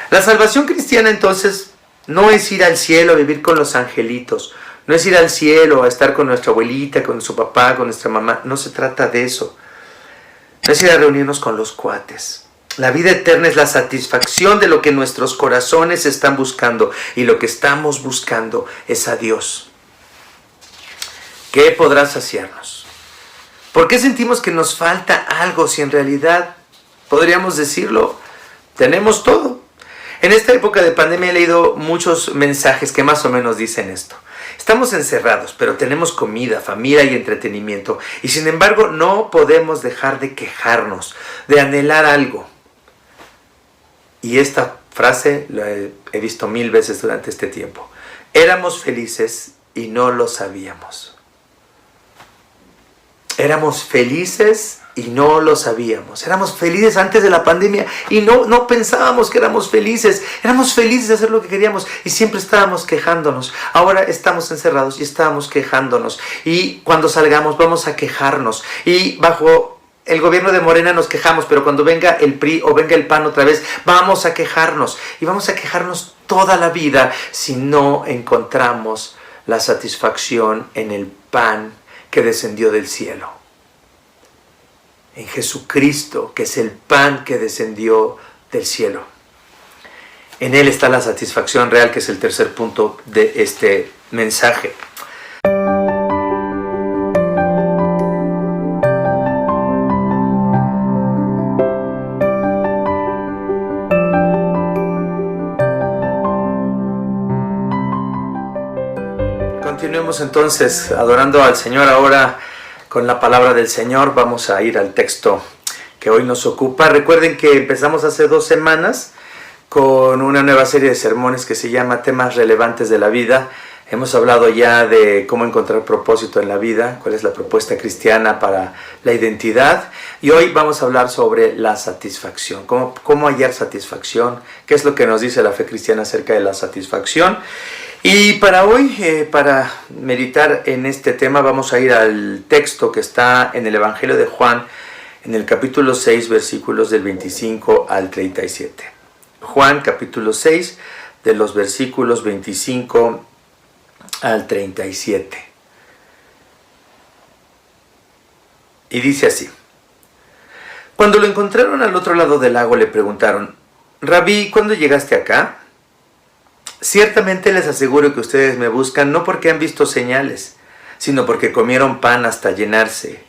La salvación cristiana entonces no es ir al cielo a vivir con los angelitos, no es ir al cielo a estar con nuestra abuelita, con su papá, con nuestra mamá, no se trata de eso. No es ir a reunirnos con los cuates. La vida eterna es la satisfacción de lo que nuestros corazones están buscando, y lo que estamos buscando es a Dios. ¿Qué podrá saciarnos? ¿Por qué sentimos que nos falta algo si en realidad, podríamos decirlo, tenemos todo? En esta época de pandemia he leído muchos mensajes que más o menos dicen esto. Estamos encerrados, pero tenemos comida, familia y entretenimiento. Y sin embargo, no podemos dejar de quejarnos, de anhelar algo. Y esta frase la he visto 1000 veces durante este tiempo. Éramos felices y no lo sabíamos. Éramos felices y no lo sabíamos. Éramos felices antes de la pandemia y no pensábamos que éramos felices. Éramos felices de hacer lo que queríamos y siempre estábamos quejándonos. Ahora estamos encerrados y estábamos quejándonos. Y cuando salgamos vamos a quejarnos. Y bajo el gobierno de Morena nos quejamos, pero cuando venga el PRI o venga el PAN otra vez, vamos a quejarnos. Y vamos a quejarnos toda la vida si no encontramos la satisfacción en el pan que descendió del cielo. En Jesucristo, que es el pan que descendió del cielo. En Él está la satisfacción real, que es el tercer punto de este mensaje. Continuemos entonces adorando al Señor ahora. Con la palabra del Señor vamos a ir al texto que hoy nos ocupa. Recuerden que empezamos hace 2 semanas con una nueva serie de sermones que se llama Temas Relevantes de la Vida. Hemos hablado ya de cómo encontrar propósito en la vida, cuál es la propuesta cristiana para la identidad. Y hoy vamos a hablar sobre la satisfacción, cómo hallar satisfacción, qué es lo que nos dice la fe cristiana acerca de la satisfacción. Y para hoy, para meditar en este tema, vamos a ir al texto que está en el Evangelio de Juan, en el capítulo 6, versículos del 25 al 37. Juan, capítulo 6, de los versículos 25 al 37. Y dice así: Cuando lo encontraron al otro lado del lago, le preguntaron: Rabí, ¿cuándo llegaste acá? Ciertamente les aseguro que ustedes me buscan no porque han visto señales, sino porque comieron pan hasta llenarse.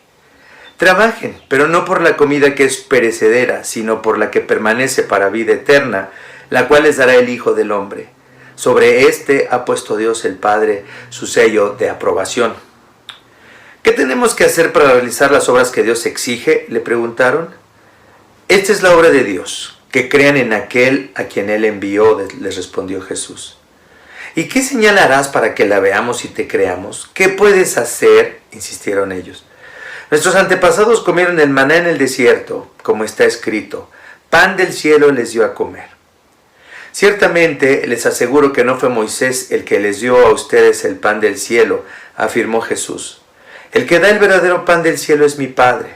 Trabajen, pero no por la comida que es perecedera, sino por la que permanece para vida eterna, la cual les dará el Hijo del Hombre. Sobre este ha puesto Dios el Padre su sello de aprobación. ¿Qué tenemos que hacer para realizar las obras que Dios exige?, le preguntaron. Esta es la obra de Dios, que crean en aquel a quien Él envió, les respondió Jesús. ¿Y qué señal harás para que la veamos y te creamos? ¿Qué puedes hacer?, insistieron ellos. Nuestros antepasados comieron el maná en el desierto, como está escrito: pan del cielo les dio a comer. Ciertamente les aseguro que no fue Moisés el que les dio a ustedes el pan del cielo, afirmó Jesús. El que da el verdadero pan del cielo es mi Padre.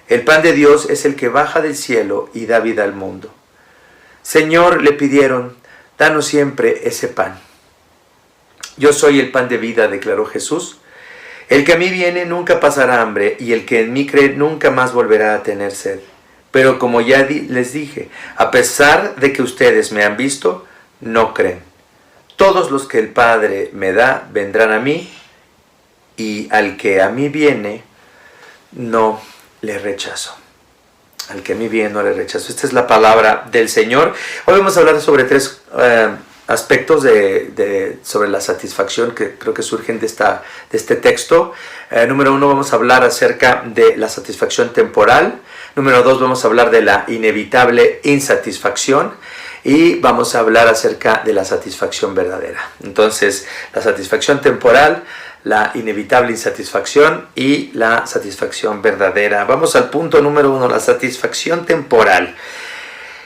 El pan de Dios es el que baja del cielo y da vida al mundo. Señor, le pidieron, danos siempre ese pan. Yo soy el pan de vida, declaró Jesús. El que a mí viene nunca pasará hambre, y el que en mí cree nunca más volverá a tener sed. Pero como ya les dije, a pesar de que ustedes me han visto, no creen. Todos los que el Padre me da vendrán a mí, y al que a mí viene, no le rechazo. Al que a mí viene no le rechazo. Esta es la palabra del Señor. Hoy vamos a hablar sobre 3 aspectos sobre la satisfacción que creo que surgen de este texto. Número 1, vamos a hablar acerca de la satisfacción temporal. Número 2, vamos a hablar de la inevitable insatisfacción. Y vamos a hablar acerca de la satisfacción verdadera. Entonces, la satisfacción temporal, la inevitable insatisfacción y la satisfacción verdadera. Vamos al punto número 1, la satisfacción temporal.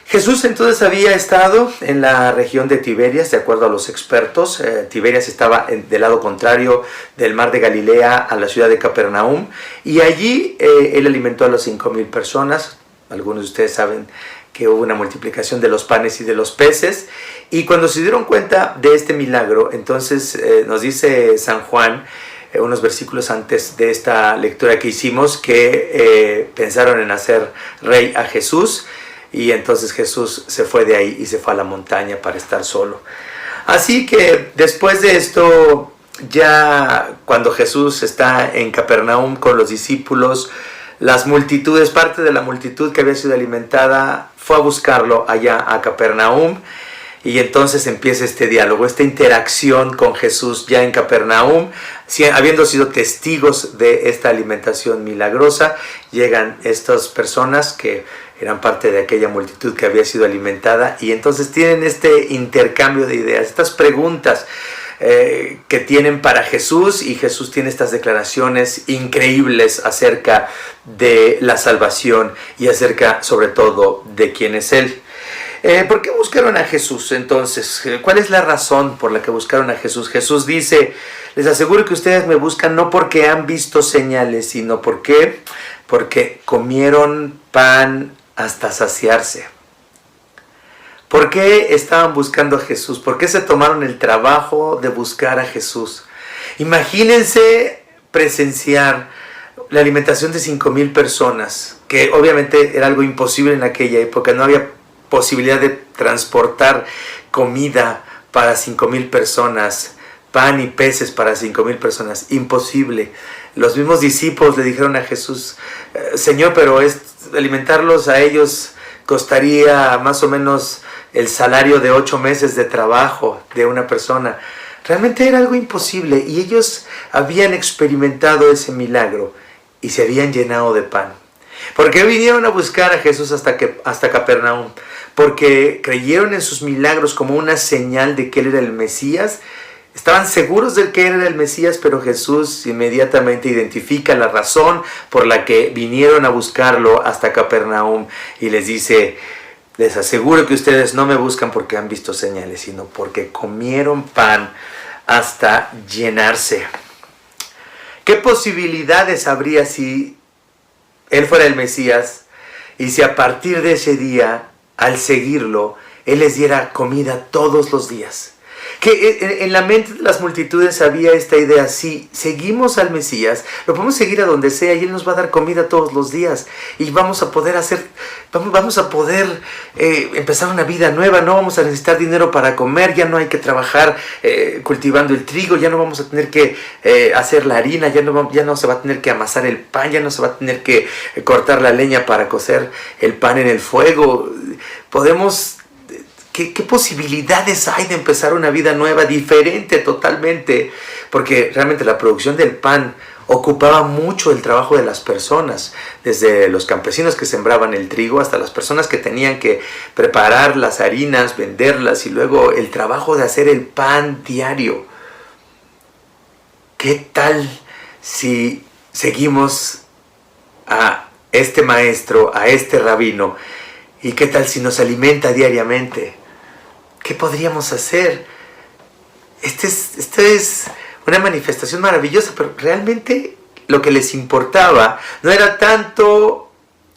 Jesús entonces había estado en la región de Tiberias, de acuerdo a los expertos. Tiberias estaba del lado contrario del mar de Galilea a la ciudad de Capernaum. Y allí él alimentó a las 5,000 personas. Algunos de ustedes saben que hubo una multiplicación de los panes y de los peces. Y cuando se dieron cuenta de este milagro, entonces nos dice San Juan, unos versículos antes de esta lectura que hicimos, que pensaron en hacer rey a Jesús, y entonces Jesús se fue de ahí y se fue a la montaña para estar solo. Así que después de esto, ya cuando Jesús está en Capernaum con los discípulos, las multitudes, parte de la multitud que había sido alimentada, fue a buscarlo allá a Capernaum. Y entonces empieza este diálogo, esta interacción con Jesús ya en Capernaum. Habiendo sido testigos de esta alimentación milagrosa, llegan estas personas que eran parte de aquella multitud que había sido alimentada, y entonces tienen este intercambio de ideas, estas preguntas que tienen para Jesús, y Jesús tiene estas declaraciones increíbles acerca de la salvación y acerca sobre todo de quién es Él. ¿Por qué buscaron a Jesús entonces? ¿Cuál es la razón por la que buscaron a Jesús? Jesús dice: les aseguro que ustedes me buscan no porque han visto señales, sino porque comieron pan hasta saciarse. ¿Por qué estaban buscando a Jesús? ¿Por qué se tomaron el trabajo de buscar a Jesús? Imagínense presenciar la alimentación de 5,000 personas, que obviamente era algo imposible en aquella época. No había posibilidad de transportar comida para 5,000 personas, pan y peces para 5,000 personas, imposible. Los mismos discípulos le dijeron a Jesús: Señor, pero alimentarlos a ellos costaría más o menos el salario de 8 meses de trabajo de una persona. Realmente era algo imposible, y ellos habían experimentado ese milagro y se habían llenado de pan. ¿Por qué vinieron a buscar a Jesús hasta Capernaum? Porque creyeron en sus milagros como una señal de que Él era el Mesías. Estaban seguros de que Él era el Mesías, pero Jesús inmediatamente identifica la razón por la que vinieron a buscarlo hasta Capernaum y les dice: les aseguro que ustedes no me buscan porque han visto señales, sino porque comieron pan hasta llenarse. ¿Qué posibilidades habría si Él fuera el Mesías y si a partir de ese día, al seguirlo, Él les diera comida todos los días? Que en la mente de las multitudes había esta idea: si seguimos al Mesías, lo podemos seguir a donde sea y Él nos va a dar comida todos los días, y vamos a poder empezar una vida nueva. No vamos a necesitar dinero para comer, ya no hay que trabajar cultivando el trigo, ya no vamos a tener que hacer la harina, ya no se va a tener que amasar el pan, ya no se va a tener que cortar la leña para cocer el pan en el fuego. ¿Qué posibilidades hay de empezar una vida nueva, diferente totalmente? Porque realmente la producción del pan ocupaba mucho el trabajo de las personas, desde los campesinos que sembraban el trigo hasta las personas que tenían que preparar las harinas, venderlas, y luego el trabajo de hacer el pan diario. ¿Qué tal si seguimos a este maestro, a este rabino? ¿Y qué tal si nos alimenta diariamente? ¿Qué podríamos hacer? Esta es una manifestación maravillosa, pero realmente lo que les importaba no era tanto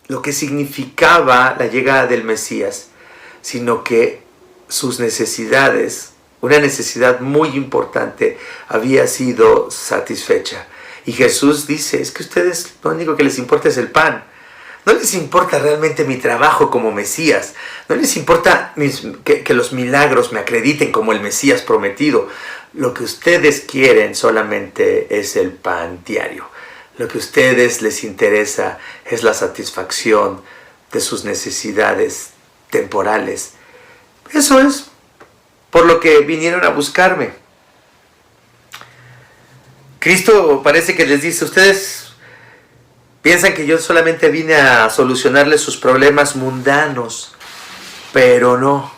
lo que significaba la llegada del Mesías, sino que sus necesidades, una necesidad muy importante, había sido satisfecha. Y Jesús dice: es que ustedes lo único que les importa es el pan. No les importa realmente mi trabajo como Mesías. No les importa que los milagros me acrediten como el Mesías prometido. Lo que ustedes quieren solamente es el pan diario. Lo que a ustedes les interesa es la satisfacción de sus necesidades temporales. Eso es por lo que vinieron a buscarme. Cristo parece que les dice: ustedes piensan que yo solamente vine a solucionarles sus problemas mundanos, pero no.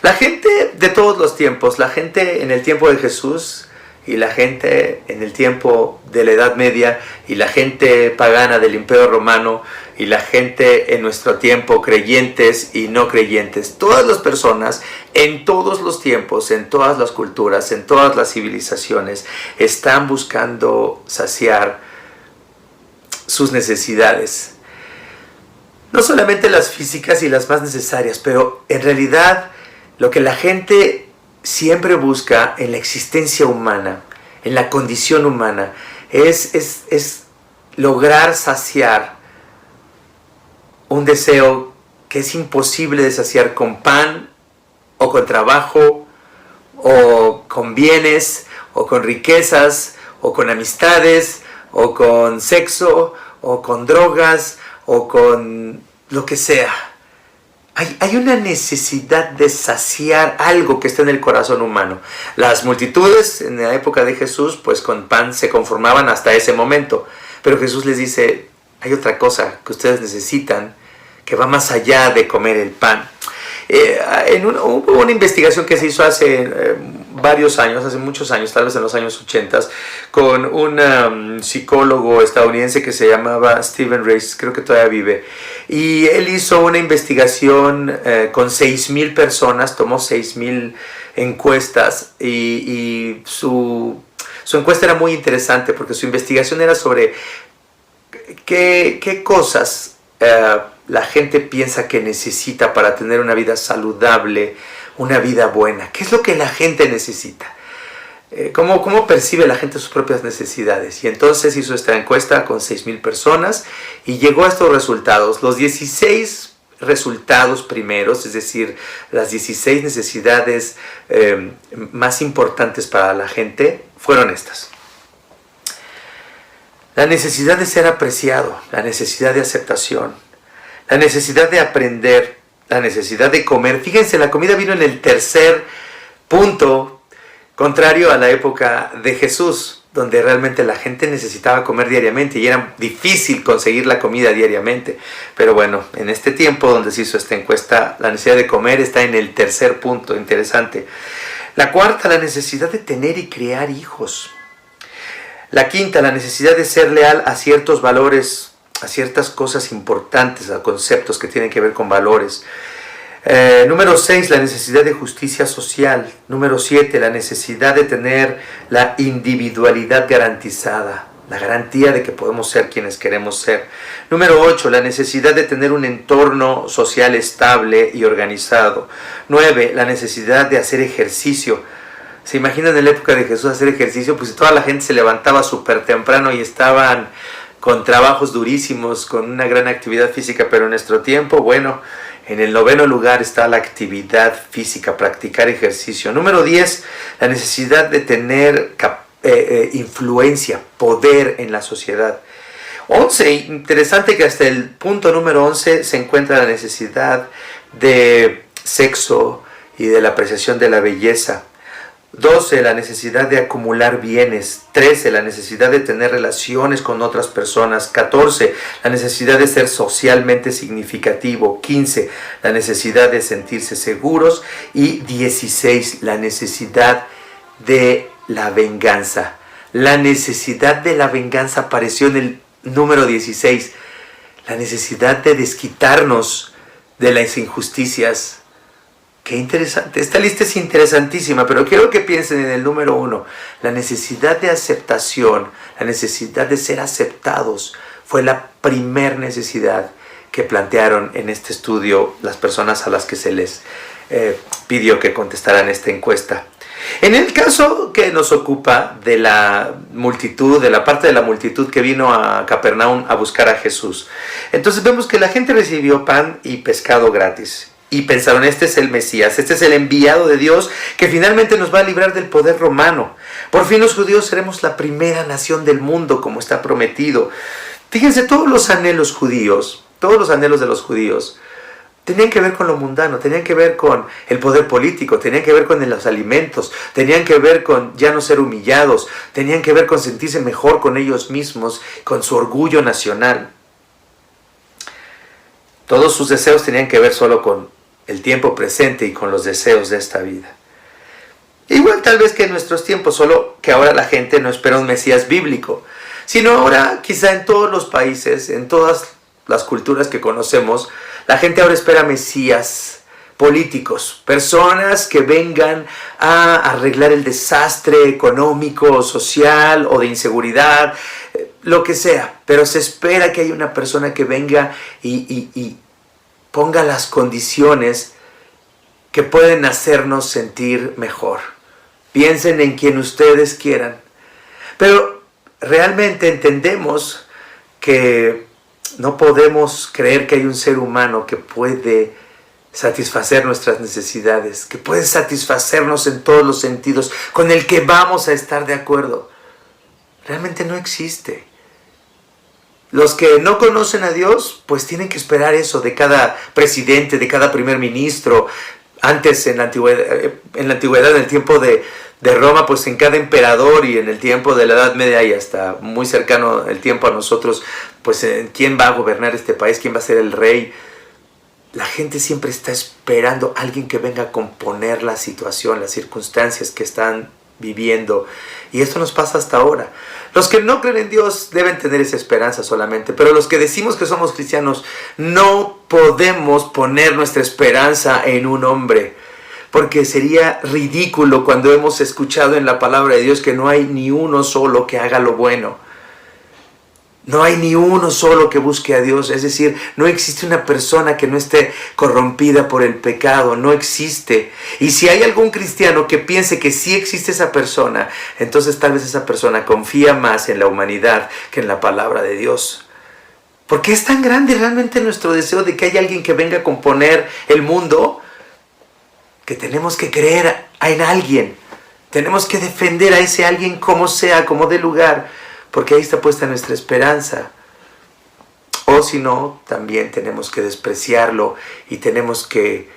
La gente de todos los tiempos, la gente en el tiempo de Jesús y la gente en el tiempo de la Edad Media y la gente pagana del Imperio Romano y la gente en nuestro tiempo, creyentes y no creyentes, todas las personas en todos los tiempos, en todas las culturas, en todas las civilizaciones, están buscando saciar sus necesidades. No solamente las físicas y las más necesarias, pero en realidad lo que la gente siempre busca en la existencia humana, en la condición humana, es lograr saciar un deseo que es imposible de saciar con pan o con trabajo o con bienes o con riquezas o con amistades o con sexo o con drogas o con lo que sea. Hay una necesidad de saciar algo que está en el corazón humano. Las multitudes en la época de Jesús, pues con pan se conformaban hasta ese momento. Pero Jesús les dice, hay otra cosa que ustedes necesitan, que va más allá de comer el pan. Hubo una investigación que se hizo hace varios años, hace muchos años, tal vez en los años 80, con un psicólogo estadounidense que se llamaba Stephen Rice, creo que todavía vive, y él hizo una investigación con 6,000 personas, tomó 6,000 encuestas y su encuesta era muy interesante porque su investigación era sobre qué cosas la gente piensa que necesita para tener una vida saludable, una vida buena. ¿Qué es lo que la gente necesita? ¿Cómo percibe la gente sus propias necesidades? Y entonces hizo esta encuesta con 6,000 personas y llegó a estos resultados. Los 16 resultados primeros, es decir, las 16 necesidades más importantes para la gente, fueron estas. La necesidad de ser apreciado, la necesidad de aceptación, la necesidad de aprender, la necesidad de comer. Fíjense, la comida vino en el tercer punto, contrario a la época de Jesús, donde realmente la gente necesitaba comer diariamente y era difícil conseguir la comida diariamente. Pero bueno, en este tiempo donde se hizo esta encuesta, la necesidad de comer está en el tercer punto, interesante. La cuarta, la necesidad de tener y criar hijos. La quinta, la necesidad de ser leal a ciertos valores, a ciertas cosas importantes, a conceptos que tienen que ver con valores. Número 6, la necesidad de justicia social. Número 7, la necesidad de tener la individualidad garantizada, la garantía de que podemos ser quienes queremos ser. Número 8, la necesidad de tener un entorno social estable y organizado. 9, la necesidad de hacer ejercicio. ¿Se imaginan en la época de Jesús hacer ejercicio? Pues toda la gente se levantaba súper temprano y estaban con trabajos durísimos, con una gran actividad física, pero en nuestro tiempo, bueno, en el 9º lugar está la actividad física, practicar ejercicio. Número 10, la necesidad de tener influencia, poder en la sociedad. 11, interesante que hasta el punto número 11 se encuentra la necesidad de sexo y de la apreciación de la belleza. 12, la necesidad de acumular bienes. 13, la necesidad de tener relaciones con otras personas. 14, la necesidad de ser socialmente significativo. 15, la necesidad de sentirse seguros. Y 16, la necesidad de la venganza. La necesidad de la venganza apareció en el número 16. La necesidad de desquitarnos de las injusticias. Qué interesante, esta lista es interesantísima, pero quiero que piensen en el número 1, la necesidad de aceptación, la necesidad de ser aceptados, fue la primer necesidad que plantearon en este estudio las personas a las que se les pidió que contestaran esta encuesta. En el caso que nos ocupa de la multitud, de la parte de la multitud que vino a Capernaum a buscar a Jesús, entonces vemos que la gente recibió pan y pescado gratis. Y pensaron, este es el Mesías, este es el enviado de Dios que finalmente nos va a librar del poder romano. Por fin los judíos seremos la primera nación del mundo, como está prometido. Fíjense, todos los anhelos judíos, todos los anhelos de los judíos, tenían que ver con lo mundano, tenían que ver con el poder político, tenían que ver con los alimentos, tenían que ver con ya no ser humillados, tenían que ver con sentirse mejor con ellos mismos, con su orgullo nacional. Todos sus deseos tenían que ver solo con el tiempo presente y con los deseos de esta vida. Igual tal vez que en nuestros tiempos, solo que ahora la gente no espera un Mesías bíblico, sino ahora quizá en todos los países, en todas las culturas que conocemos, la gente ahora espera Mesías políticos, personas que vengan a arreglar el desastre económico, social o de inseguridad, lo que sea, pero se espera que haya una persona que venga y ponga las condiciones que pueden hacernos sentir mejor. Piensen en quien ustedes quieran. Pero realmente entendemos que no podemos creer que hay un ser humano que puede satisfacer nuestras necesidades, que puede satisfacernos en todos los sentidos, con el que vamos a estar de acuerdo. Realmente no existe. Los que no conocen a Dios, pues tienen que esperar eso de cada presidente, de cada primer ministro. Antes, en la antigüedad, en el tiempo de Roma, pues en cada emperador, y en el tiempo de la Edad Media y hasta muy cercano el tiempo a nosotros, pues quién va a gobernar este país, quién va a ser el rey. La gente siempre está esperando a alguien que venga a componer la situación, las circunstancias que están viviendo. Y esto nos pasa hasta ahora. Los que no creen en Dios deben tener esa esperanza solamente, pero los que decimos que somos cristianos no podemos poner nuestra esperanza en un hombre, porque sería ridículo cuando hemos escuchado en la palabra de Dios que no hay ni uno solo que haga lo bueno. No hay ni uno solo que busque a Dios, es decir, no existe una persona que no esté corrompida por el pecado, no existe. Y si hay algún cristiano que piense que sí existe esa persona, entonces tal vez esa persona confía más en la humanidad que en la palabra de Dios. Porque es tan grande realmente nuestro deseo de que haya alguien que venga a componer el mundo, que tenemos que creer en alguien, tenemos que defender a ese alguien como sea, como dé lugar, porque ahí está puesta nuestra esperanza. O si no, también tenemos que despreciarlo y tenemos que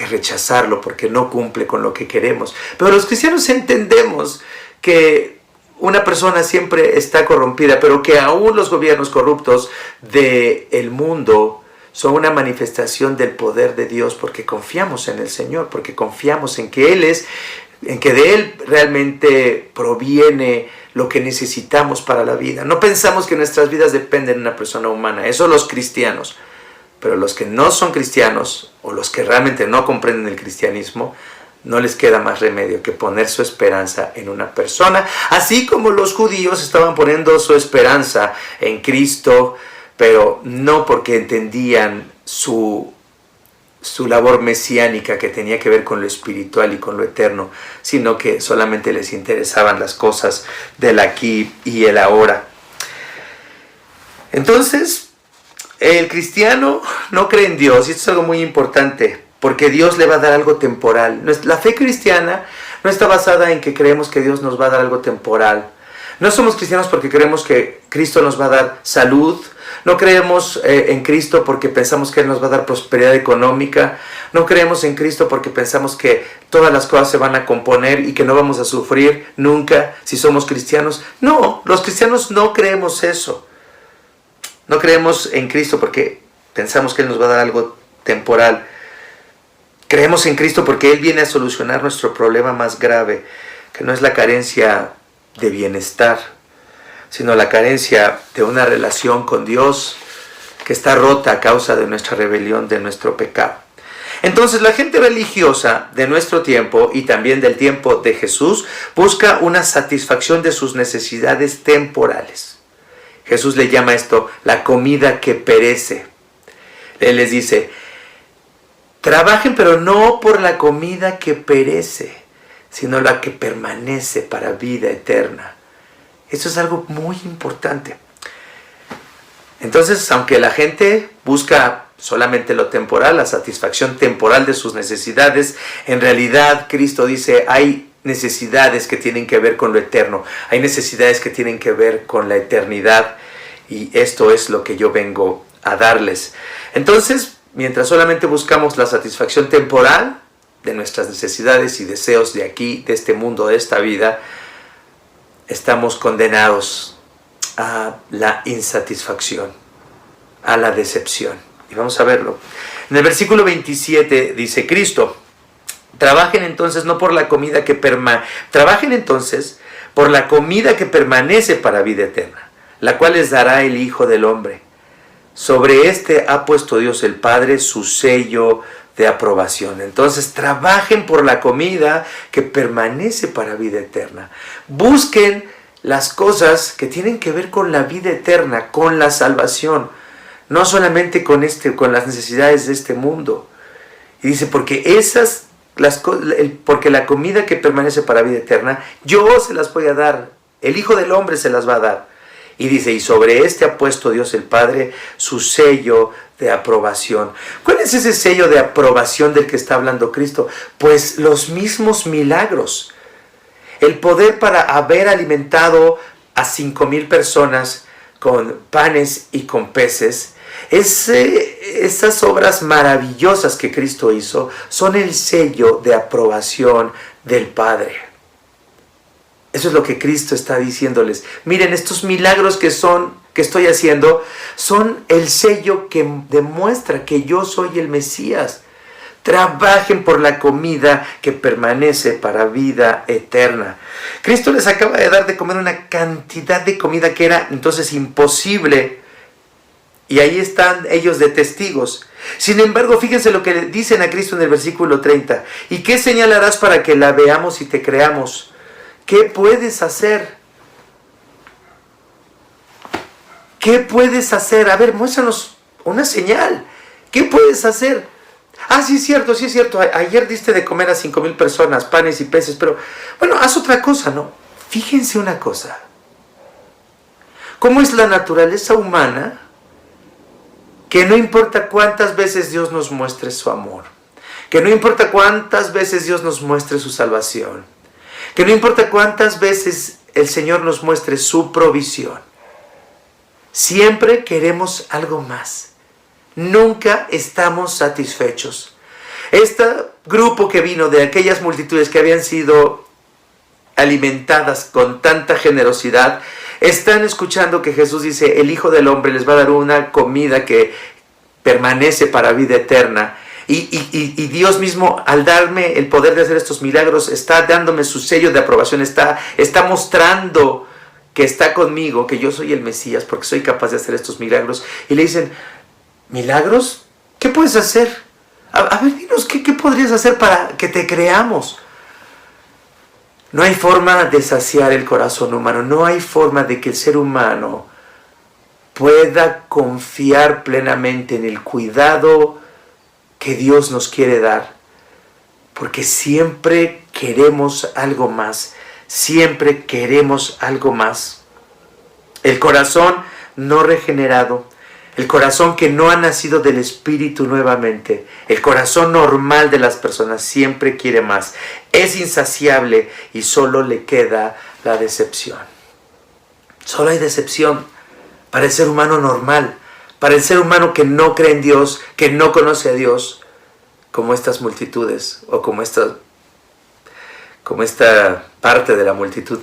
rechazarlo porque no cumple con lo que queremos. Pero los cristianos entendemos que una persona siempre está corrompida, pero que aún los gobiernos corruptos del mundo son una manifestación del poder de Dios, porque confiamos en el Señor, porque confiamos en que Él es, en que de Él realmente proviene lo que necesitamos para la vida. No pensamos que nuestras vidas dependen de una persona humana, eso los cristianos. Pero los que no son cristianos, o los que realmente no comprenden el cristianismo, no les queda más remedio que poner su esperanza en una persona, así como los judíos estaban poniendo su esperanza en Cristo, pero no porque entendían su labor mesiánica que tenía que ver con lo espiritual y con lo eterno, sino que solamente les interesaban las cosas del aquí y el ahora. Entonces, el cristiano no cree en Dios, y esto es algo muy importante, porque Dios le va a dar algo temporal. La fe cristiana no está basada en que creemos que Dios nos va a dar algo temporal. No somos cristianos porque creemos que Cristo nos va a dar salud. No creemos en Cristo porque pensamos que Él nos va a dar prosperidad económica. No creemos en Cristo porque pensamos que todas las cosas se van a componer y que no vamos a sufrir nunca si somos cristianos. No, los cristianos no creemos eso. No creemos en Cristo porque pensamos que Él nos va a dar algo temporal. Creemos en Cristo porque Él viene a solucionar nuestro problema más grave, que no es la carencia de bienestar, sino la carencia de una relación con Dios que está rota a causa de nuestra rebelión, de nuestro pecado. Entonces la gente religiosa de nuestro tiempo y también del tiempo de Jesús busca una satisfacción de sus necesidades temporales. Jesús le llama esto la comida que perece. Él les dice: trabajen, pero no por la comida que perece, sino la que permanece para vida eterna. Eso es algo muy importante. Entonces, aunque la gente busca solamente lo temporal, la satisfacción temporal de sus necesidades, en realidad Cristo dice, hay necesidades que tienen que ver con lo eterno, hay necesidades que tienen que ver con la eternidad, y esto es lo que yo vengo a darles. Entonces, mientras solamente buscamos la satisfacción temporal de nuestras necesidades y deseos de aquí, de este mundo, de esta vida, estamos condenados a la insatisfacción, a la decepción. Y vamos a verlo. En el versículo 27 dice Cristo: trabajen entonces no por la comida que trabajen entonces por la comida que permanece para vida eterna, la cual les dará el Hijo del Hombre. Sobre este ha puesto Dios el Padre su sello de aprobación. Entonces trabajen por la comida que permanece para vida eterna. Busquen las cosas que tienen que ver con la vida eterna, con la salvación. no solamente con las necesidades de este mundo. Y dice, porque porque la comida que permanece para vida eterna, yo se las voy a dar, el Hijo del Hombre se las va a dar. Y dice, y sobre este ha puesto Dios el Padre su sello de aprobación. ¿Cuál es ese sello de aprobación del que está hablando Cristo? Pues los mismos milagros. El poder para haber alimentado a 5,000 personas con panes y con peces. Esas obras maravillosas que Cristo hizo son el sello de aprobación del Padre. Eso es lo que Cristo está diciéndoles. Miren, estos milagros que estoy haciendo son el sello que demuestra que yo soy el Mesías. Trabajen por la comida que permanece para vida eterna. Cristo les acaba de dar de comer una cantidad de comida que era entonces imposible. Y ahí están ellos de testigos. Sin embargo, fíjense lo que le dicen a Cristo en el versículo 30. ¿Y qué señalarás para que la veamos y te creamos? ¿Qué puedes hacer? ¿Qué puedes hacer? A ver, muéstranos una señal. ¿Qué puedes hacer? Ah, sí es cierto, sí es cierto. Ayer diste de comer a 5,000 personas, panes y peces, pero bueno, haz otra cosa, ¿no? Fíjense una cosa. ¿Cómo es la naturaleza humana? Que no importa cuántas veces Dios nos muestre su amor, que no importa cuántas veces Dios nos muestre su salvación, que no importa cuántas veces el Señor nos muestre su provisión, siempre queremos algo más. Nunca estamos satisfechos. Este grupo que vino de aquellas multitudes que habían sido alimentadas con tanta generosidad, están escuchando que Jesús dice, el Hijo del Hombre les va a dar una comida que permanece para vida eterna. Y Dios mismo, al darme el poder de hacer estos milagros, está dándome su sello de aprobación, está mostrando que está conmigo, que yo soy el Mesías, porque soy capaz de hacer estos milagros. Y le dicen, ¿milagros? ¿Qué puedes hacer? A ver, dinos, ¿qué podrías hacer para que te creamos? No hay forma de saciar el corazón humano, no hay forma de que el ser humano pueda confiar plenamente en el cuidado que Dios nos quiere dar, porque siempre queremos algo más, siempre queremos algo más. El corazón no regenerado, el corazón que no ha nacido del Espíritu nuevamente, el corazón normal de las personas siempre quiere más, es insaciable y solo le queda la decepción. Solo hay decepción para el ser humano normal, para el ser humano que no cree en Dios, que no conoce a Dios, como estas multitudes o como esta parte de la multitud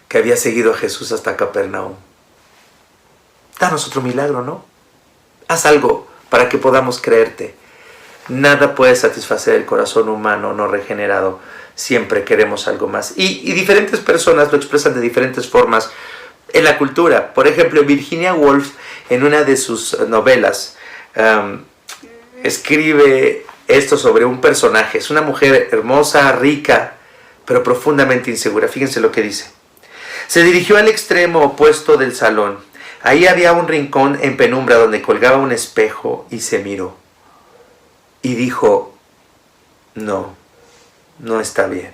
que había seguido a Jesús hasta Capernaum. Danos otro milagro, ¿no? Haz algo para que podamos creerte. Nada puede satisfacer el corazón humano no regenerado. Siempre queremos algo más. Y diferentes personas lo expresan de diferentes formas en la cultura. Por ejemplo, Virginia Woolf, en una de sus novelas, escribe esto sobre un personaje. Es una mujer hermosa, rica, pero profundamente insegura. Fíjense lo que dice. Se dirigió al extremo opuesto del salón. Ahí había un rincón en penumbra donde colgaba un espejo y se miró. Y dijo, no está bien.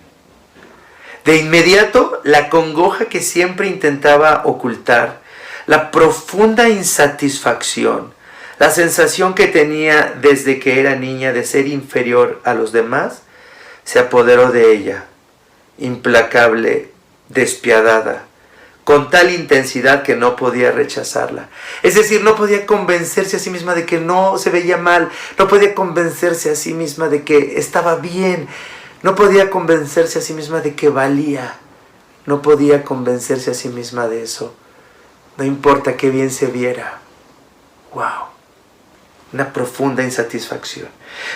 De inmediato, la congoja que siempre intentaba ocultar, la profunda insatisfacción, la sensación que tenía desde que era niña de ser inferior a los demás, se apoderó de ella, implacable, despiadada, con tal intensidad que no podía rechazarla. Es decir, no podía convencerse a sí misma de que no se veía mal, no podía convencerse a sí misma de que estaba bien, no podía convencerse a sí misma de que valía, no podía convencerse a sí misma de eso. No importa qué bien se viera. ¡Wow! Una profunda insatisfacción.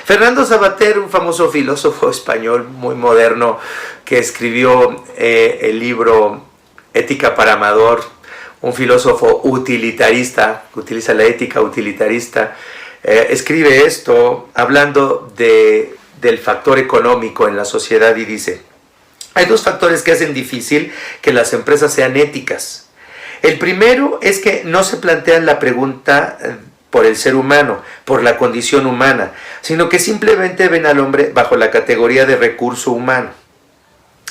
Fernando Savater, un famoso filósofo español muy moderno que escribió el libro Ética para Amador, un filósofo utilitarista, que utiliza la ética utilitarista, escribe esto hablando del factor económico en la sociedad y dice, hay dos factores que hacen difícil que las empresas sean éticas. El primero es que no se plantean la pregunta por el ser humano, por la condición humana, sino que simplemente ven al hombre bajo la categoría de recurso humano.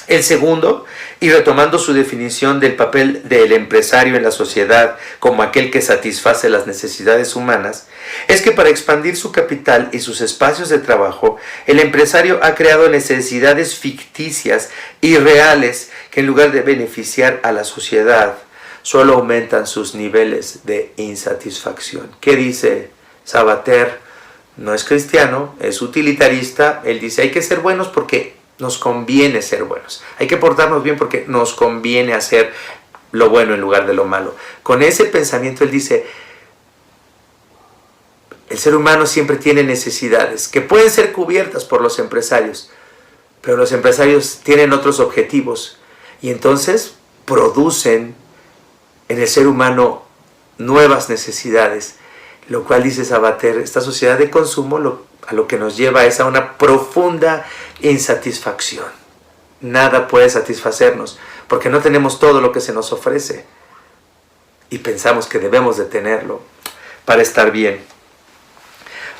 El segundo, y retomando su definición del papel del empresario en la sociedad como aquel que satisface las necesidades humanas, es que para expandir su capital y sus espacios de trabajo, el empresario ha creado necesidades ficticias y reales que en lugar de beneficiar a la sociedad, solo aumentan sus niveles de insatisfacción. ¿Qué dice Sabater? No es cristiano, es utilitarista. Él dice, hay que ser buenos porque nos conviene ser buenos. Hay que portarnos bien porque nos conviene hacer lo bueno en lugar de lo malo. Con ese pensamiento él dice, el ser humano siempre tiene necesidades que pueden ser cubiertas por los empresarios, pero los empresarios tienen otros objetivos y entonces producen en el ser humano nuevas necesidades, lo cual dice Sabater, esta sociedad de consumo a lo que nos lleva es a una profunda insatisfacción. Nada puede satisfacernos porque no tenemos todo lo que se nos ofrece y pensamos que debemos de tenerlo para estar bien.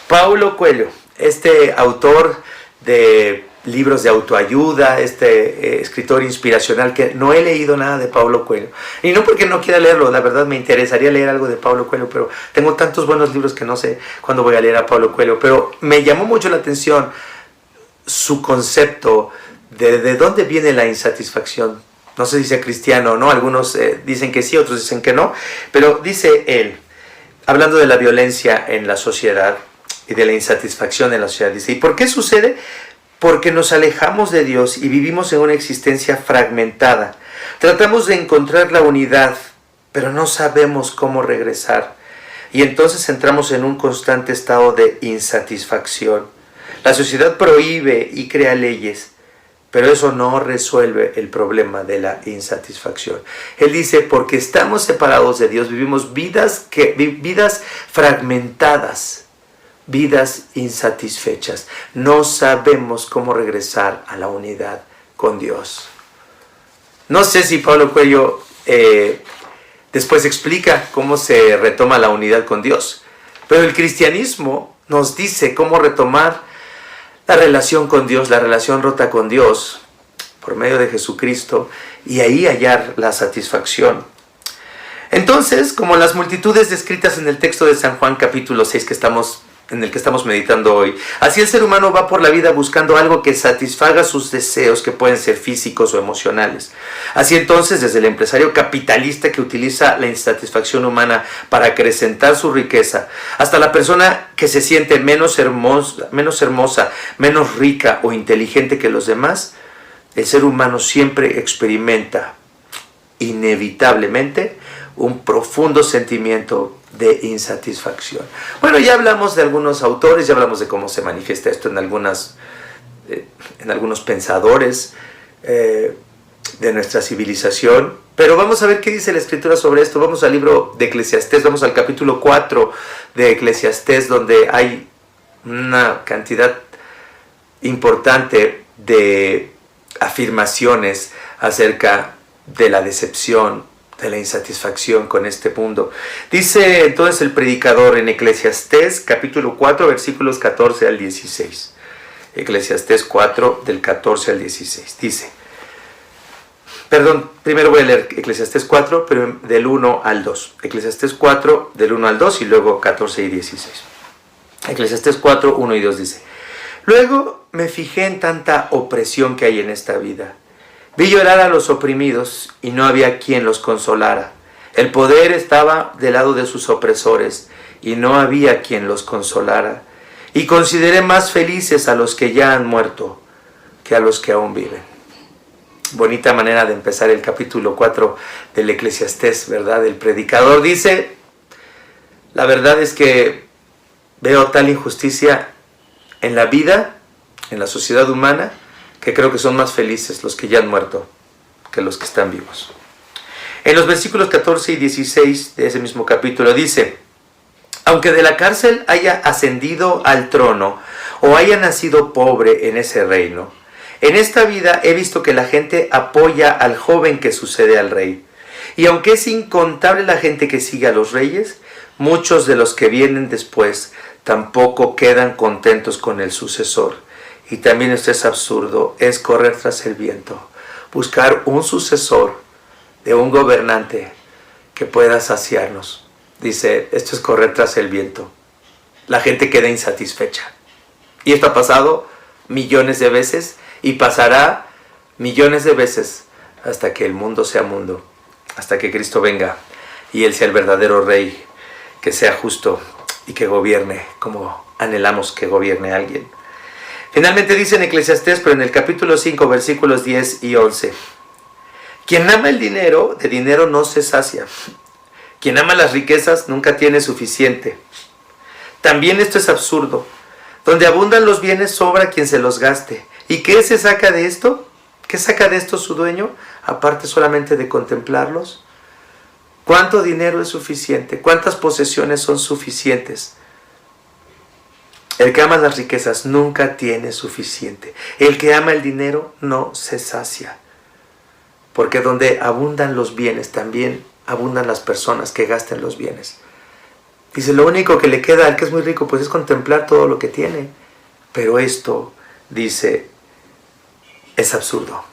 Paulo Coelho, este autor de libros de autoayuda, escritor inspiracional, que no he leído nada de Paulo Coelho, y no porque no quiera leerlo, la verdad me interesaría leer algo de Paulo Coelho, pero tengo tantos buenos libros que no sé cuándo voy a leer a Paulo Coelho, pero me llamó mucho la atención su concepto de dónde viene la insatisfacción. No sé si sea cristiano o no, algunos dicen que sí, otros dicen que no, pero dice él, hablando de la violencia en la sociedad y de la insatisfacción en la sociedad, dice, ¿y por qué sucede? Porque nos alejamos de Dios y vivimos en una existencia fragmentada. Tratamos de encontrar la unidad, pero no sabemos cómo regresar. Y entonces entramos en un constante estado de insatisfacción. La sociedad prohíbe y crea leyes, pero eso no resuelve el problema de la insatisfacción. Él dice, porque estamos separados de Dios, vivimos vidas fragmentadas, vidas insatisfechas. No sabemos cómo regresar a la unidad con Dios. No sé si Paulo Coelho después explica cómo se retoma la unidad con Dios, pero el cristianismo nos dice cómo retomar la relación con Dios, la relación rota con Dios por medio de Jesucristo, y ahí hallar la satisfacción. Entonces, como las multitudes descritas en el texto de San Juan capítulo 6 en el que estamos meditando hoy, así el ser humano va por la vida buscando algo que satisfaga sus deseos, que pueden ser físicos o emocionales. Así entonces, desde el empresario capitalista que utiliza la insatisfacción humana para acrecentar su riqueza, hasta la persona que se siente menos hermosa, menos rica o inteligente que los demás, el ser humano siempre experimenta inevitablemente un profundo sentimiento de insatisfacción. Bueno, ya hablamos de algunos autores, ya hablamos de cómo se manifiesta esto en algunos pensadores de nuestra civilización, pero vamos a ver qué dice la Escritura sobre esto. Vamos al libro de Eclesiastés, vamos al capítulo 4 de Eclesiastés, donde hay una cantidad importante de afirmaciones acerca de la decepción, de la insatisfacción con este mundo. Dice entonces el predicador en Eclesiastés capítulo 4 versículos 14 al 16. Eclesiastés 4 del 14 al 16. Dice, primero voy a leer Eclesiastés 4, pero del 1 al 2. Eclesiastés 4 del 1 al 2 y luego 14 y 16. Eclesiastés 4, 1 y 2 dice, luego me fijé en tanta opresión que hay en esta vida. Vi llorar a los oprimidos y no había quien los consolara. El poder estaba del lado de sus opresores y no había quien los consolara. Y consideré más felices a los que ya han muerto que a los que aún viven. Bonita manera de empezar el capítulo 4 del Eclesiastés, ¿verdad? El predicador dice, la verdad es que veo tal injusticia en la vida, en la sociedad humana, que creo que son más felices los que ya han muerto que los que están vivos. En los versículos 14 y 16 de ese mismo capítulo dice, aunque de la cárcel haya ascendido al trono o haya nacido pobre en ese reino, en esta vida he visto que la gente apoya al joven que sucede al rey. Y aunque es incontable la gente que sigue a los reyes, muchos de los que vienen después tampoco quedan contentos con el sucesor. Y también esto es absurdo, es correr tras el viento, buscar un sucesor de un gobernante que pueda saciarnos. Dice, esto es correr tras el viento. La gente queda insatisfecha. Y esto ha pasado millones de veces y pasará millones de veces hasta que el mundo sea mundo, hasta que Cristo venga y Él sea el verdadero Rey, que sea justo y que gobierne como anhelamos que gobierne alguien. Finalmente dice en Eclesiastés, pero en el capítulo 5, versículos 10 y 11, quien ama el dinero, de dinero no se sacia. Quien ama las riquezas nunca tiene suficiente. También esto es absurdo. Donde abundan los bienes sobra quien se los gaste. ¿Y qué se saca de esto? ¿Qué saca de esto su dueño? Aparte solamente de contemplarlos. ¿Cuánto dinero es suficiente? ¿Cuántas posesiones son suficientes? El que ama las riquezas nunca tiene suficiente. El que ama el dinero no se sacia. Porque donde abundan los bienes, también abundan las personas que gastan los bienes. Dice, lo único que le queda al que es muy rico, pues es contemplar todo lo que tiene. Pero esto, dice, es absurdo.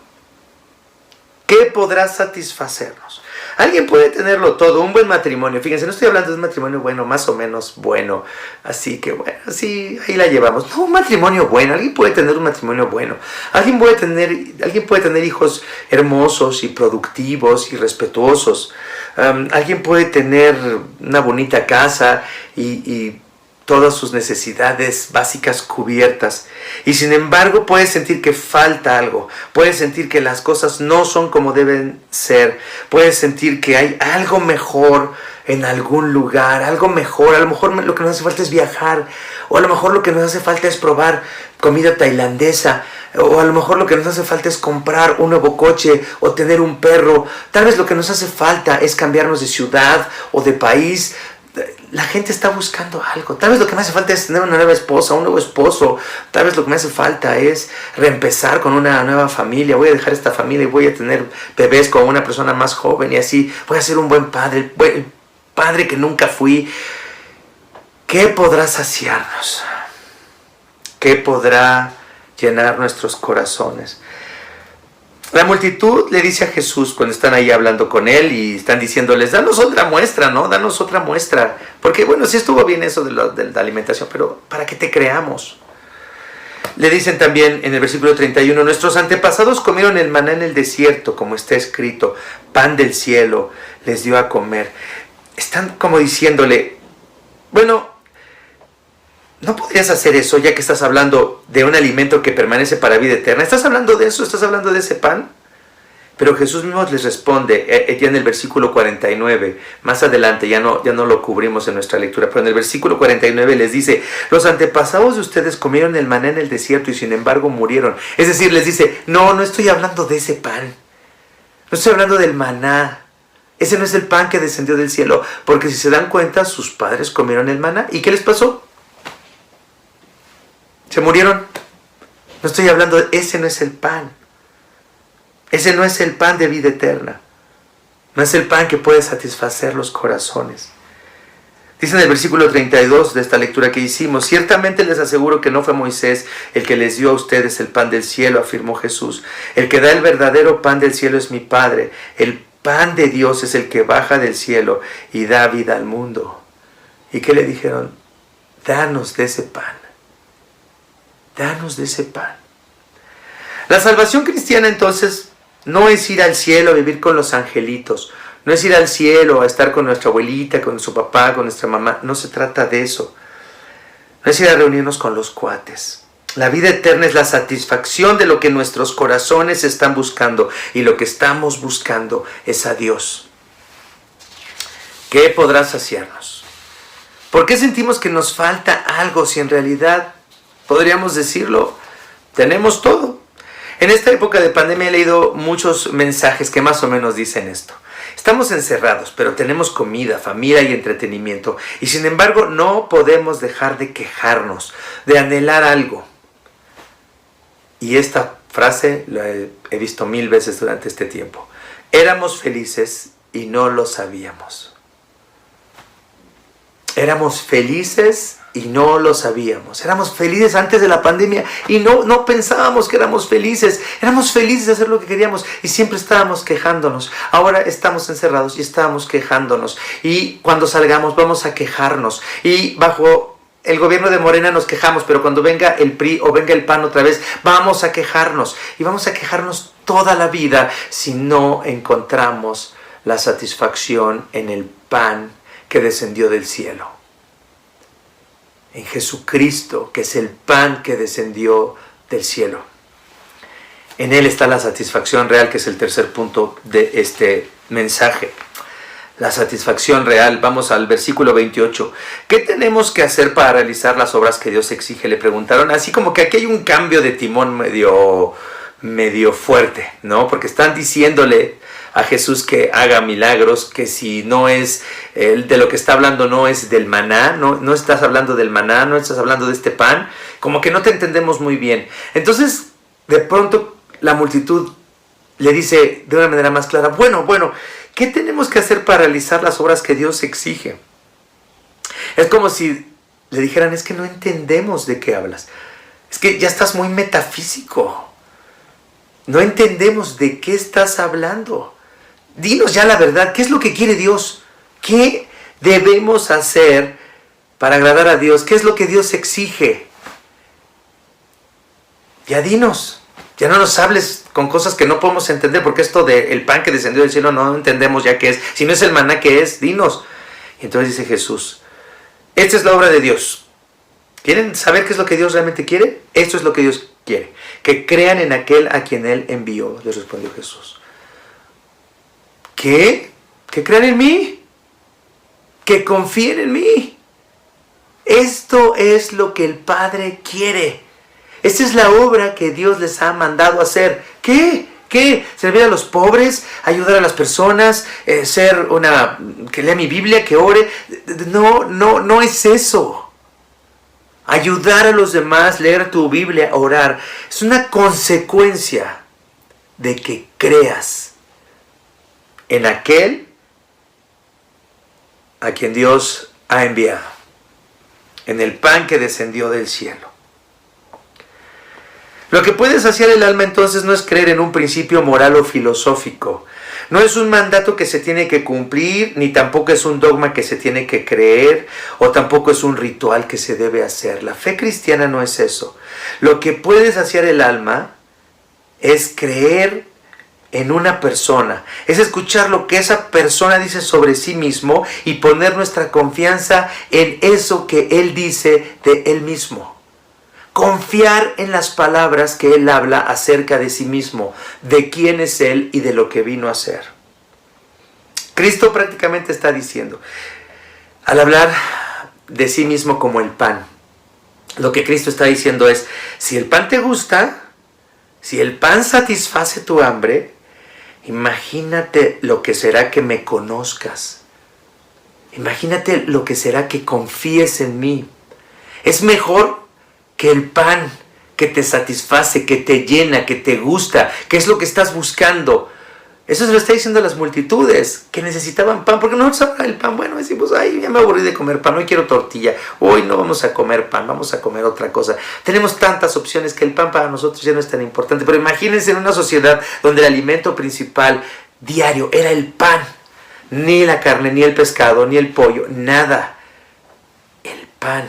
¿Qué podrá satisfacernos? Alguien puede tenerlo todo, un buen matrimonio. Fíjense, no estoy hablando de un matrimonio bueno, más o menos bueno. Así que bueno, así ahí la llevamos. No, un matrimonio bueno. Alguien puede tener un matrimonio bueno. Alguien puede tener hijos hermosos y productivos y respetuosos. Alguien puede tener una bonita casa y todas sus necesidades básicas cubiertas. Y sin embargo puedes sentir que falta algo. Puedes sentir que las cosas no son como deben ser. Puedes sentir que hay algo mejor en algún lugar. Algo mejor. A lo mejor lo que nos hace falta es viajar. O a lo mejor lo que nos hace falta es probar comida tailandesa. O a lo mejor lo que nos hace falta es comprar un nuevo coche o tener un perro. Tal vez lo que nos hace falta es cambiarnos de ciudad o de país. La gente está buscando algo. Tal vez lo que me hace falta es tener una nueva esposa, un nuevo esposo. Tal vez lo que me hace falta es reempezar con una nueva familia. Voy a dejar esta familia y voy a tener bebés con una persona más joven y así voy a ser un buen padre, el padre que nunca fui. ¿Qué podrá saciarnos? ¿Qué podrá llenar nuestros corazones? La multitud le dice a Jesús cuando están ahí hablando con él y están diciéndoles, danos otra muestra, ¿no? Danos otra muestra. Porque bueno, sí estuvo bien eso de la alimentación, pero para que te creamos. Le dicen también en el versículo 31, nuestros antepasados comieron el maná en el desierto, como está escrito, pan del cielo les dio a comer. Están como diciéndole, bueno, ¿no podrías hacer eso ya que estás hablando de un alimento que permanece para vida eterna? ¿Estás hablando de eso? ¿Estás hablando de ese pan? Pero Jesús mismo les responde, ya en el versículo 49, más adelante, ya no lo cubrimos en nuestra lectura, pero en el versículo 49 les dice, los antepasados de ustedes comieron el maná en el desierto y sin embargo murieron. Es decir, les dice, no estoy hablando de ese pan, no estoy hablando del maná. Ese no es el pan que descendió del cielo, porque si se dan cuenta, sus padres comieron el maná. ¿Y qué les pasó? Se murieron. No estoy hablando, ese no es el pan. Ese no es el pan de vida eterna. No es el pan que puede satisfacer los corazones. Dice en el versículo 32 de esta lectura que hicimos, ciertamente les aseguro que no fue Moisés el que les dio a ustedes el pan del cielo, afirmó Jesús. El que da el verdadero pan del cielo es mi Padre. El pan de Dios es el que baja del cielo y da vida al mundo. ¿Y qué le dijeron? Danos de ese pan. Danos de ese pan. La salvación cristiana entonces no es ir al cielo a vivir con los angelitos, no es ir al cielo a estar con nuestra abuelita, con su papá, con nuestra mamá. No se trata de eso. No es ir a reunirnos con los cuates. La vida eterna es la satisfacción de lo que nuestros corazones están buscando, y lo que estamos buscando es a Dios. ¿Qué podrá saciarnos? ¿Por qué sentimos que nos falta algo si en realidad podríamos decirlo, tenemos todo? En esta época de pandemia he leído muchos mensajes que más o menos dicen esto. Estamos encerrados, pero tenemos comida, familia y entretenimiento. Y sin embargo, no podemos dejar de quejarnos, de anhelar algo. Y esta frase la he visto 1000 veces durante este tiempo. Éramos felices y no lo sabíamos. Éramos felices y no lo sabíamos. Éramos felices antes de la pandemia y no pensábamos que éramos felices. Éramos felices de hacer lo que queríamos y siempre estábamos quejándonos. Ahora estamos encerrados y estábamos quejándonos. Y cuando salgamos vamos a quejarnos. Y bajo el gobierno de Morena nos quejamos, pero cuando venga el PRI o venga el PAN otra vez, vamos a quejarnos. Y vamos a quejarnos toda la vida si no encontramos la satisfacción en el pan que descendió del cielo. En Jesucristo, que es el pan que descendió del cielo. En Él está la satisfacción real, que es el tercer punto de este mensaje. La satisfacción real. Vamos al versículo 28. ¿Qué tenemos que hacer para realizar las obras que Dios exige? Le preguntaron. Así como que aquí hay un cambio de timón medio fuerte, ¿no? Porque están diciéndole a Jesús que haga milagros, que si no es de lo que está hablando, no es del maná, no estás hablando del maná, no estás hablando de este pan, como que no te entendemos muy bien. Entonces, de pronto, la multitud le dice de una manera más clara, bueno, ¿qué tenemos que hacer para realizar las obras que Dios exige? Es como si le dijeran, es que no entendemos de qué hablas, es que ya estás muy metafísico, no entendemos de qué estás hablando. Dinos ya la verdad, ¿qué es lo que quiere Dios? ¿Qué debemos hacer para agradar a Dios? ¿Qué es lo que Dios exige? Ya dinos, ya no nos hables con cosas que no podemos entender, porque esto del pan que descendió del cielo no entendemos ya qué es. Si no es el maná, ¿qué es? Dinos. Y entonces dice Jesús, esta es la obra de Dios. ¿Quieren saber qué es lo que Dios realmente quiere? Esto es lo que Dios quiere. Que crean en aquel a quien Él envió, les respondió Jesús. ¿Qué? ¿Que crean en mí? ¿Que confíen en mí? Esto es lo que el Padre quiere. Esta es la obra que Dios les ha mandado hacer. ¿Qué? ¿Qué? ¿Servir a los pobres? ¿Ayudar a las personas? ¿Que lea mi Biblia? ¿Que ore? No es eso. Ayudar a los demás, leer tu Biblia, orar, es una consecuencia de que creas en aquel a quien Dios ha enviado, en el pan que descendió del cielo. Lo que puede saciar el alma entonces no es creer en un principio moral o filosófico, no es un mandato que se tiene que cumplir, ni tampoco es un dogma que se tiene que creer, o tampoco es un ritual que se debe hacer. La fe cristiana no es eso. Lo que puede saciar el alma es creer en una persona, es escuchar lo que esa persona dice sobre sí mismo y poner nuestra confianza en eso que Él dice de Él mismo. Confiar en las palabras que Él habla acerca de sí mismo, de quién es Él y de lo que vino a hacer. Cristo prácticamente está diciendo, al hablar de sí mismo como el pan, lo que Cristo está diciendo es, si el pan te gusta, si el pan satisface tu hambre, imagínate lo que será que me conozcas. Imagínate lo que será que confíes en mí. Es mejor que el pan que te satisface, que te llena, que te gusta, que es lo que estás buscando. Eso se lo está diciendo a las multitudes que necesitaban pan, porque nosotros ahora el pan, bueno, decimos, ay, ya me aburrí de comer pan, hoy quiero tortilla, hoy no vamos a comer pan, vamos a comer otra cosa. Tenemos tantas opciones que el pan para nosotros ya no es tan importante, pero imagínense en una sociedad donde el alimento principal diario era el pan, ni la carne, ni el pescado, ni el pollo, nada, el pan.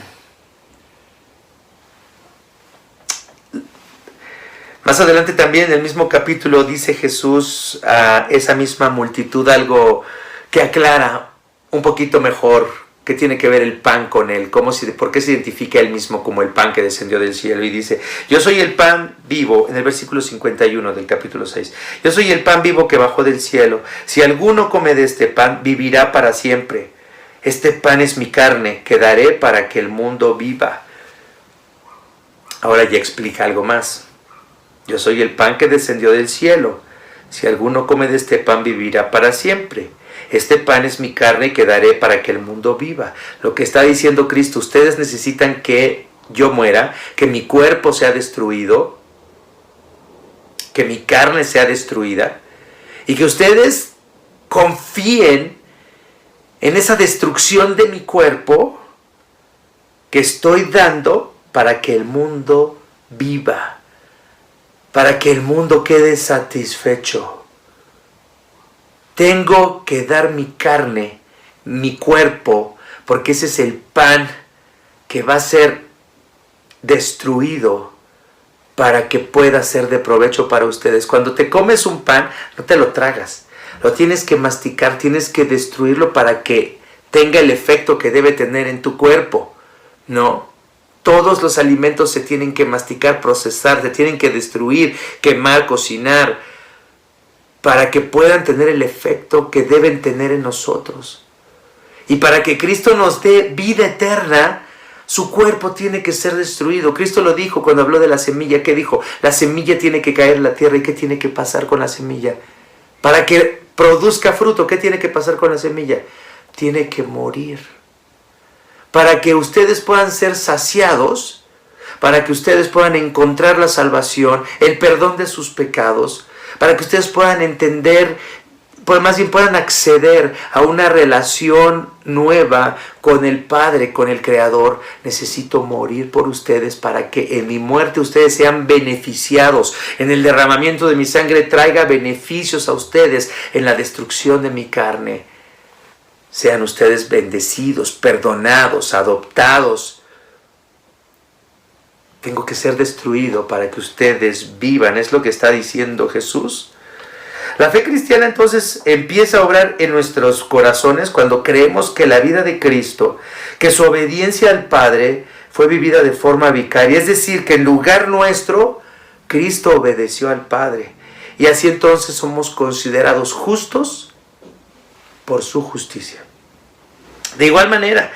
Más adelante también en el mismo capítulo dice Jesús a esa misma multitud algo que aclara un poquito mejor qué tiene que ver el pan con él, por qué se identifica él mismo como el pan que descendió del cielo. Y dice, yo soy el pan vivo, en el versículo 51 del capítulo 6, yo soy el pan vivo que bajó del cielo. Si alguno come de este pan, vivirá para siempre. Este pan es mi carne, que daré para que el mundo viva. Ahora ya explica algo más. Yo soy el pan que descendió del cielo. Si alguno come de este pan, vivirá para siempre. Este pan es mi carne que daré para que el mundo viva. Lo que está diciendo Cristo, ustedes necesitan que yo muera, que mi cuerpo sea destruido, que mi carne sea destruida, y que ustedes confíen en esa destrucción de mi cuerpo que estoy dando para que el mundo viva, para que el mundo quede satisfecho. Tengo que dar mi carne, mi cuerpo, porque ese es el pan que va a ser destruido para que pueda ser de provecho para ustedes. Cuando te comes un pan, no te lo tragas, lo tienes que masticar, tienes que destruirlo para que tenga el efecto que debe tener en tu cuerpo. No, todos los alimentos se tienen que masticar, procesar, se tienen que destruir, quemar, cocinar, para que puedan tener el efecto que deben tener en nosotros. Y para que Cristo nos dé vida eterna, su cuerpo tiene que ser destruido. Cristo lo dijo cuando habló de la semilla. ¿Qué dijo? La semilla tiene que caer en la tierra. ¿Y qué tiene que pasar con la semilla? Para que produzca fruto, ¿qué tiene que pasar con la semilla? Tiene que morir. Para que ustedes puedan ser saciados, para que ustedes puedan encontrar la salvación, el perdón de sus pecados, para que ustedes puedan entender, pues más bien puedan acceder a una relación nueva con el Padre, con el Creador. Necesito morir por ustedes para que en mi muerte ustedes sean beneficiados. En el derramamiento de mi sangre traiga beneficios a ustedes. En la destrucción de mi carne sean ustedes bendecidos, perdonados, adoptados. Tengo que ser destruido para que ustedes vivan. Es lo que está diciendo Jesús. La fe cristiana entonces empieza a obrar en nuestros corazones cuando creemos que la vida de Cristo, que su obediencia al Padre fue vivida de forma vicaria. Es decir, que en lugar nuestro, Cristo obedeció al Padre. Y así entonces somos considerados justos por su justicia. De igual manera,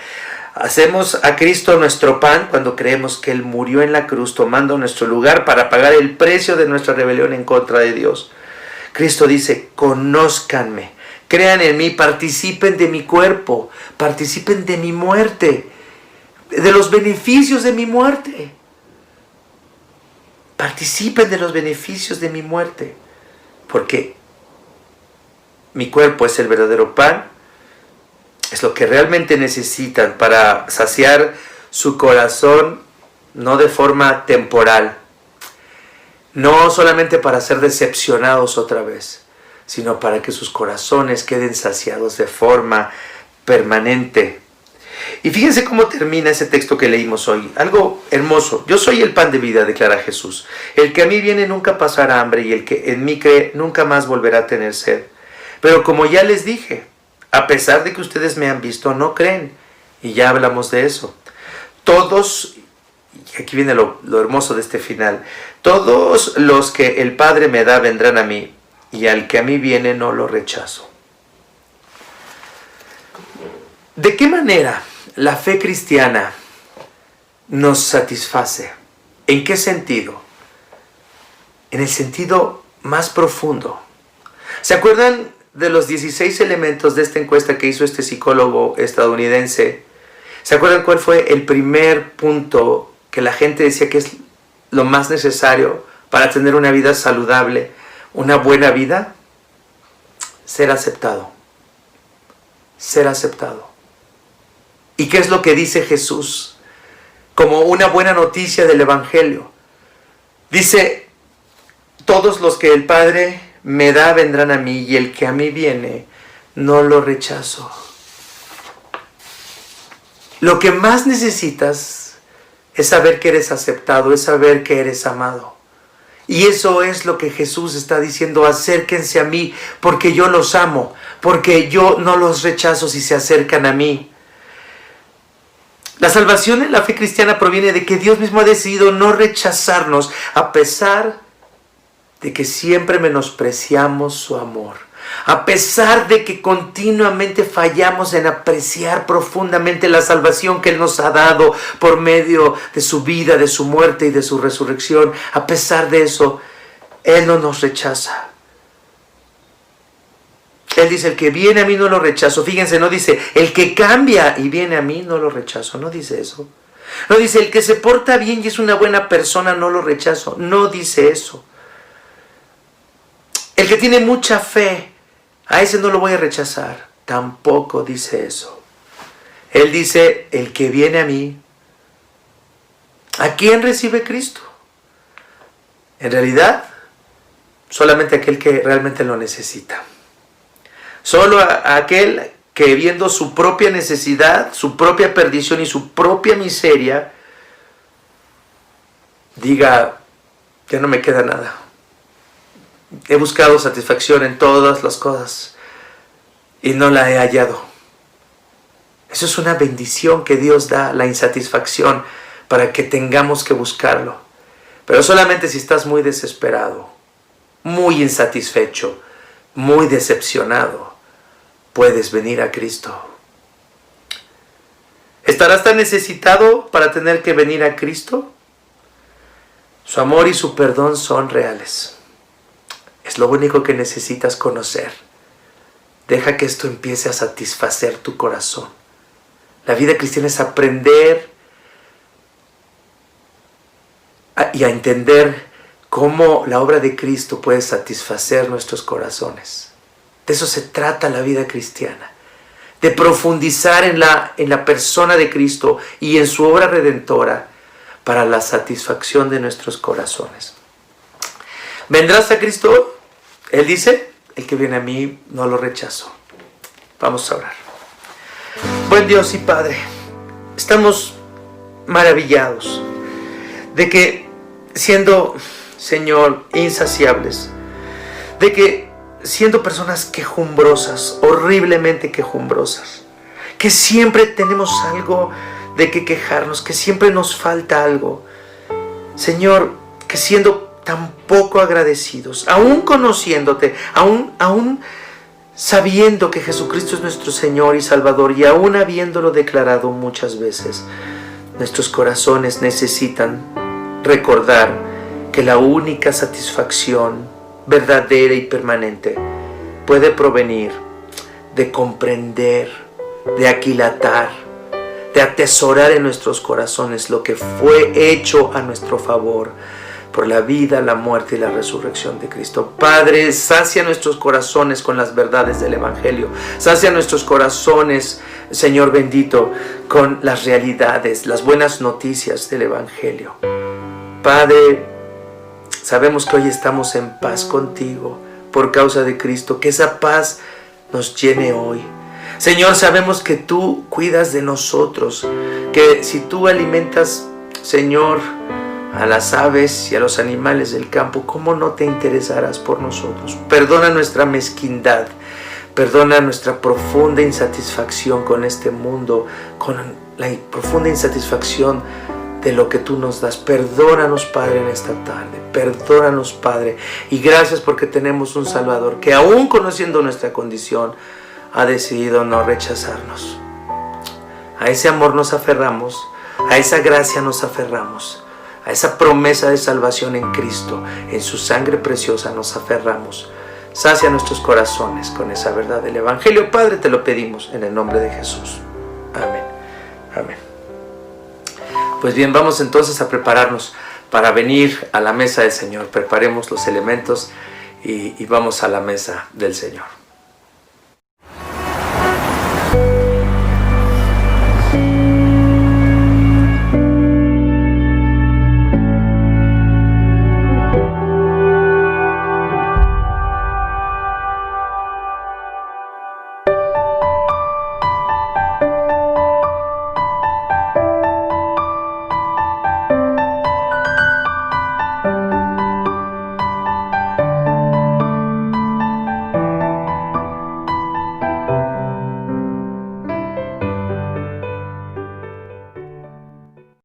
hacemos a Cristo nuestro pan cuando creemos que Él murió en la cruz tomando nuestro lugar para pagar el precio de nuestra rebelión en contra de Dios. Cristo dice, conózcanme, crean en mí, participen de mi cuerpo, participen de mi muerte, de los beneficios de mi muerte. Participen de los beneficios de mi muerte, porque mi cuerpo es el verdadero pan, es lo que realmente necesitan para saciar su corazón, no de forma temporal, no solamente para ser decepcionados otra vez, sino para que sus corazones queden saciados de forma permanente. Y fíjense cómo termina ese texto que leímos hoy. Algo hermoso. Yo soy el pan de vida, declara Jesús. El que a mí viene nunca pasará hambre, y el que en mí cree nunca más volverá a tener sed. Pero como ya les dije, a pesar de que ustedes me han visto, no creen. Y ya hablamos de eso. Todos, y aquí viene lo hermoso de este final, todos los que el Padre me da vendrán a mí, y al que a mí viene no lo rechazo. ¿De qué manera la fe cristiana nos satisface? ¿En qué sentido? En el sentido más profundo. ¿Se acuerdan de los 16 elementos de esta encuesta que hizo este psicólogo estadounidense? ¿Se acuerdan cuál fue el primer punto que la gente decía que es lo más necesario para tener una vida saludable, una buena vida? Ser aceptado. Ser aceptado. ¿Y qué es lo que dice Jesús? Como una buena noticia del Evangelio. Dice, todos los que el Padre me da vendrán a mí, y el que a mí viene no lo rechazo. Lo que más necesitas es saber que eres aceptado, es saber que eres amado. Y eso es lo que Jesús está diciendo, acérquense a mí, porque yo los amo, porque yo no los rechazo si se acercan a mí. La salvación en la fe cristiana proviene de que Dios mismo ha decidido no rechazarnos, a pesar de que siempre menospreciamos su amor. A pesar de que continuamente fallamos en apreciar profundamente la salvación que Él nos ha dado por medio de su vida, de su muerte y de su resurrección. A pesar de eso, Él no nos rechaza. Él dice, el que viene a mí no lo rechazo. Fíjense, no dice, el que cambia y viene a mí no lo rechazo. No dice eso. No dice, el que se porta bien y es una buena persona no lo rechazo. No dice eso. El que tiene mucha fe, a ese no lo voy a rechazar. Tampoco dice eso. Él dice, el que viene a mí ¿A quién recibe Cristo? En realidad, solamente aquel que realmente lo necesita. Solo a aquel que, viendo su propia necesidad, su propia perdición y su propia miseria, diga: ya no me queda nada. He buscado satisfacción en todas las cosas y no la he hallado. Eso es una bendición que Dios da, la insatisfacción, para que tengamos que buscarlo. Pero solamente si estás muy desesperado, muy insatisfecho, muy decepcionado, puedes venir a Cristo. ¿Estarás tan necesitado para tener que venir a Cristo? Su amor y su perdón son reales. Es lo único que necesitas conocer. Deja que esto empiece a satisfacer tu corazón. La vida cristiana es aprender y a entender cómo la obra de Cristo puede satisfacer nuestros corazones. De eso se trata la vida cristiana. De profundizar en la persona de Cristo y en su obra redentora para la satisfacción de nuestros corazones. ¿Vendrás a Cristo? Él dice: el que viene a mí no lo rechazo. Vamos a orar. Buen Dios y Padre, estamos maravillados de que, siendo, Señor, insaciables, de que siendo personas quejumbrosas, horriblemente quejumbrosas, que siempre tenemos algo de que quejarnos, que siempre nos falta algo, Señor, que siendo tan poco agradecidos, aún conociéndote, aún sabiendo que Jesucristo es nuestro Señor y Salvador, y aún habiéndolo declarado muchas veces, nuestros corazones necesitan recordar que la única satisfacción verdadera y permanente puede provenir de comprender, de aquilatar, de atesorar en nuestros corazones lo que fue hecho a nuestro favor por la vida, la muerte y la resurrección de Cristo. Padre, sacia nuestros corazones con las verdades del Evangelio. Sacia nuestros corazones, Señor bendito, con las realidades, las buenas noticias del Evangelio. Padre, sabemos que hoy estamos en paz contigo por causa de Cristo. Que esa paz nos llene hoy. Señor, sabemos que tú cuidas de nosotros, que si tú alimentas, Señor, a las aves y a los animales del campo, ¿cómo no te interesarás por nosotros? Perdona nuestra mezquindad, perdona nuestra profunda insatisfacción con este mundo, con la profunda insatisfacción de lo que tú nos das. Perdónanos, Padre, en esta tarde. Perdónanos, Padre. Y gracias porque tenemos un Salvador que, aún conociendo nuestra condición, ha decidido no rechazarnos. A ese amor nos aferramos, a esa gracia nos aferramos, a esa promesa de salvación en Cristo, en su sangre preciosa nos aferramos. Sacia nuestros corazones con esa verdad del Evangelio. Padre, te lo pedimos en el nombre de Jesús. Amén. Amén. Pues bien, vamos entonces a prepararnos para venir a la mesa del Señor. Preparemos los elementos y vamos a la mesa del Señor.